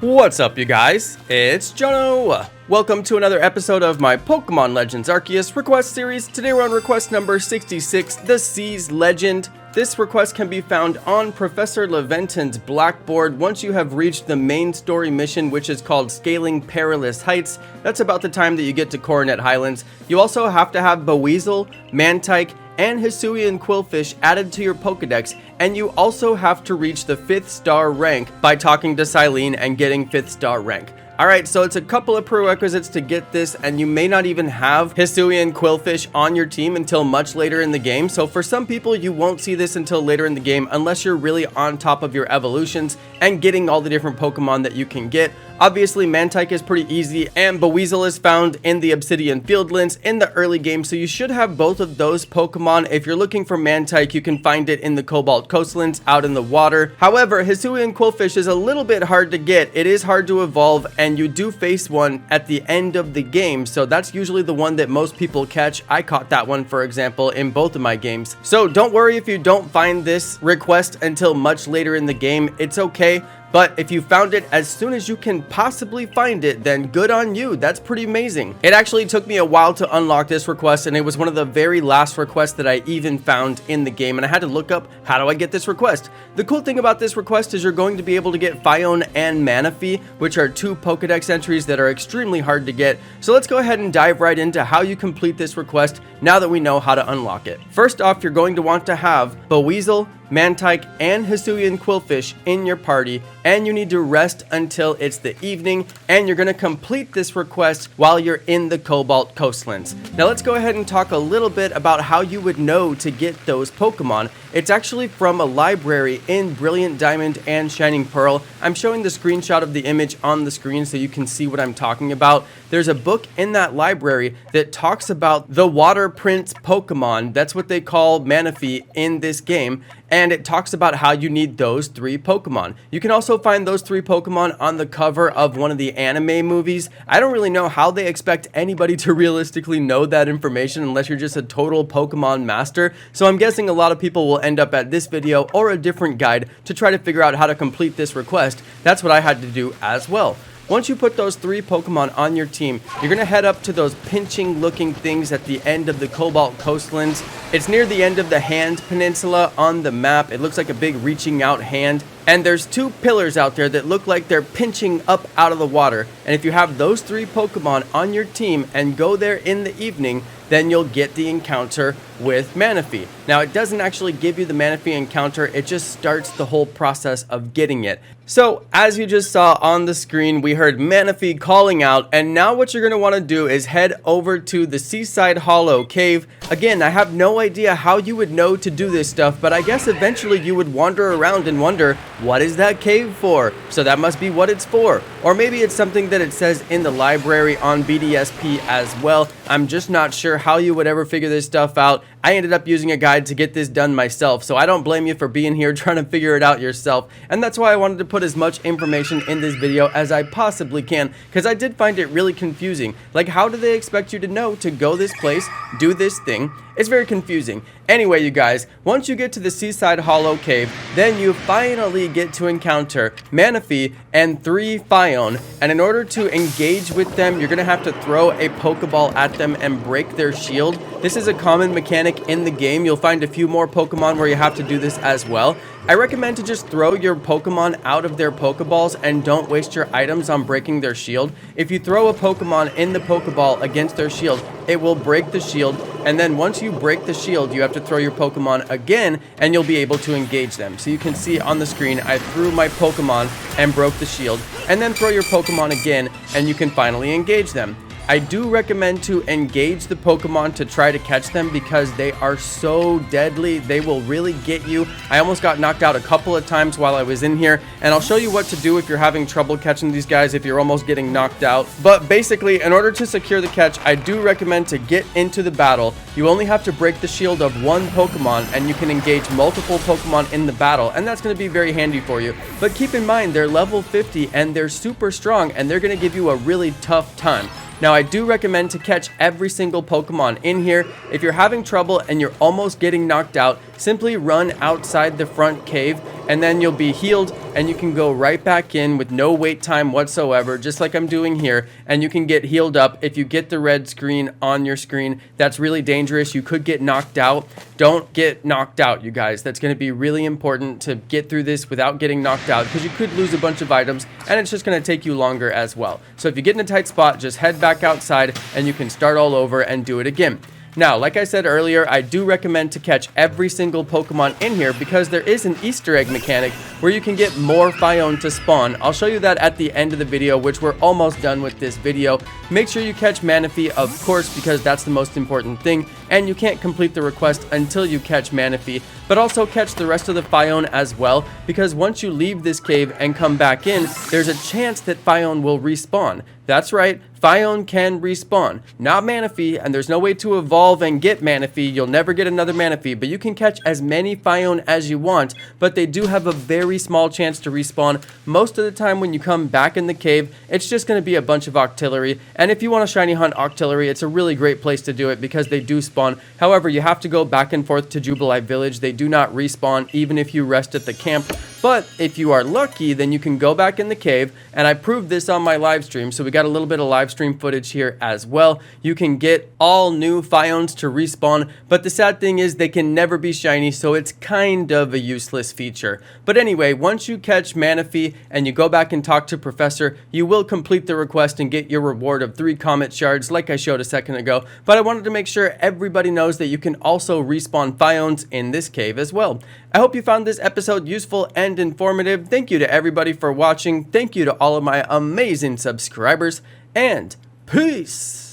What's up, you guys? It's Jono. Welcome to another episode of my Pokemon Legends Arceus request series. Today we're on request number 66, the Seas Legend. This request can be found on Professor Laventon's blackboard once you have reached the main story mission, which is called Scaling Perilous Heights. That's about the time that you get to Coronet Highlands. You also have to have Buizel, Mantyke, and Hisuian Qwilfish added to your Pokedex, and you also have to reach the 5th star rank by talking to Silene and getting 5th star rank. Alright, so it's a couple of prerequisites to get this, and you may not even have Hisuian Qwilfish on your team until much later in the game. So for some people, you won't see this until later in the game unless you're really on top of your evolutions and getting all the different Pokemon that you can get. Obviously, Mantyke is pretty easy, and Buizel is found in the Obsidian Fieldlands in the early game, so you should have both of those Pokemon. If you're looking for Mantyke, you can find it in the Cobalt Coastlands out in the water. However, Hisuian Qwilfish is a little bit hard to get. It is hard to evolve, and you do face one at the end of the game, so that's usually the one that most people catch. I caught that one, for example, in both of my games. So don't worry if you don't find this request until much later in the game. It's okay. But if you found it as soon as you can possibly find it, then good on you. That's pretty amazing. It actually took me a while to unlock this request, and it was one of the very last requests that I even found in the game, and I had to look up, how do I get this request? The cool thing about this request is you're going to be able to get Phione and Manaphy, which are two Pokedex entries that are extremely hard to get. So let's go ahead and dive right into how you complete this request now that we know how to unlock it. First off, you're going to want to have Buizel, Mantyke, and Hisuian Qwilfish in your party, and you need to rest until it's the evening, and you're going to complete this request while you're in the Cobalt Coastlands. Now let's go ahead and talk a little bit about how you would know to get those Pokemon. It's actually from a library in Brilliant Diamond and Shining Pearl. I'm showing the screenshot of the image on the screen so you can see what I'm talking about. There's a book in that library that talks about the Water Prince Pokemon. That's what they call Manaphy in this game. And it talks about how you need those 3 Pokemon. You can also find those 3 Pokemon on the cover of one of the anime movies. I don't really know how they expect anybody to realistically know that information unless you're just a total Pokemon master. So I'm guessing a lot of people will end up at this video or a different guide to try to figure out how to complete this request. That's what I had to do as well. Once you put those 3 Pokemon on your team, you're going to head up to those pinching looking things at the end of the Cobalt Coastlands. It's near the end of the Hand Peninsula on the map. It looks like a big reaching out hand. And there's 2 pillars out there that look like they're pinching up out of the water. And if you have those 3 Pokemon on your team and go there in the evening, then you'll get the encounter with Manaphy. Now, it doesn't actually give you the Manaphy encounter, it just starts the whole process of getting it. So, as you just saw on the screen, we heard Manaphy calling out, and now what you're going to want to do is head over to the Seaside Hollow Cave. Again, I have no idea how you would know to do this stuff, but I guess eventually you would wander around and wonder, what is that cave for? So that must be what it's for. Or maybe it's something that it says in the library on BDSP as well. I'm just not sure how you would ever figure this stuff out. I ended up using a guide to get this done myself, so I don't blame you for being here trying to figure it out yourself. And that's why I wanted to put as much information in this video as I possibly can, because I did find it really confusing. Like, how do they expect you to know to go this place, do this thing? It's very confusing. Anyway, you guys, once you get to the Seaside Hollow Cave, then you finally get to encounter Manaphy and 3 Phione, and in order to engage with them, you're going to have to throw a Pokeball at them and break their shield. This is a common mechanic in the game. You'll find a few more Pokemon where you have to do this as well. I recommend to just throw your Pokemon out of their Pokeballs and don't waste your items on breaking their shield. If you throw a Pokemon in the Pokeball against their shield, it will break the shield, and then once you break the shield, you have to throw your Pokemon again, and you'll be able to engage them. So you can see on the screen, I threw my Pokemon and broke the shield, and then throw your Pokemon again, and you can finally engage them. I do recommend to engage the Pokemon to try to catch them because they are so deadly. They will really get you. I almost got knocked out a couple of times while I was in here, and I'll show you what to do if you're having trouble catching these guys if you're almost getting knocked out. But basically, in order to secure the catch, I do recommend to get into the battle. You only have to break the shield of 1 Pokemon, and you can engage multiple Pokemon in the battle, and that's going to be very handy for you. But keep in mind, they're level 50, and they're super strong, and they're going to give you a really tough time. Now, I do recommend to catch every single Pokemon in here. If you're having trouble and you're almost getting knocked out, simply run outside the front cave, and then you'll be healed, and you can go right back in with no wait time whatsoever, just like I'm doing here, and you can get healed up. If you get the red screen on your screen, that's really dangerous. You could get knocked out. Don't get knocked out, you guys. That's going to be really important to get through this without getting knocked out, because you could lose a bunch of items, and it's just going to take you longer as well. So if you get in a tight spot, just head back outside, and you can start all over and do it again. Now, like I said earlier, I do recommend to catch every single Pokemon in here because there is an Easter egg mechanic where you can get more Phione to spawn. I'll show you that at the end of the video, which we're almost done with this video. Make sure you catch Manaphy, of course, because that's the most important thing, and you can't complete the request until you catch Manaphy, but also catch the rest of the Phione as well, because once you leave this cave and come back in, there's a chance that Phione will respawn. That's right, Phione can respawn. Not Manaphy, and there's no way to evolve and get Manaphy. You'll never get another Manaphy, but you can catch as many Phione as you want, but they do have a very small chance to respawn. Most of the time when you come back in the cave, it's just going to be a bunch of Octillery, and if you want to shiny hunt Octillery, it's a really great place to do it because they do spawn. However, you have to go back and forth to Jubilee Village. They do not respawn even if you rest at the camp. But if you are lucky, then you can go back in the cave, and I proved this on my live stream, so we got a little bit of live stream footage here as well. You can get all new Phiones to respawn, but the sad thing is they can never be shiny, so it's kind of a useless feature. But anyway, once you catch Manaphy and you go back and talk to Professor, you will complete the request and get your reward of 3 Comet Shards like I showed a second ago, but I wanted to make sure everybody knows that you can also respawn Phiones in this cave as well. I hope you found this episode useful and informative. Thank you to everybody for watching. Thank you to all of my amazing subscribers, and peace!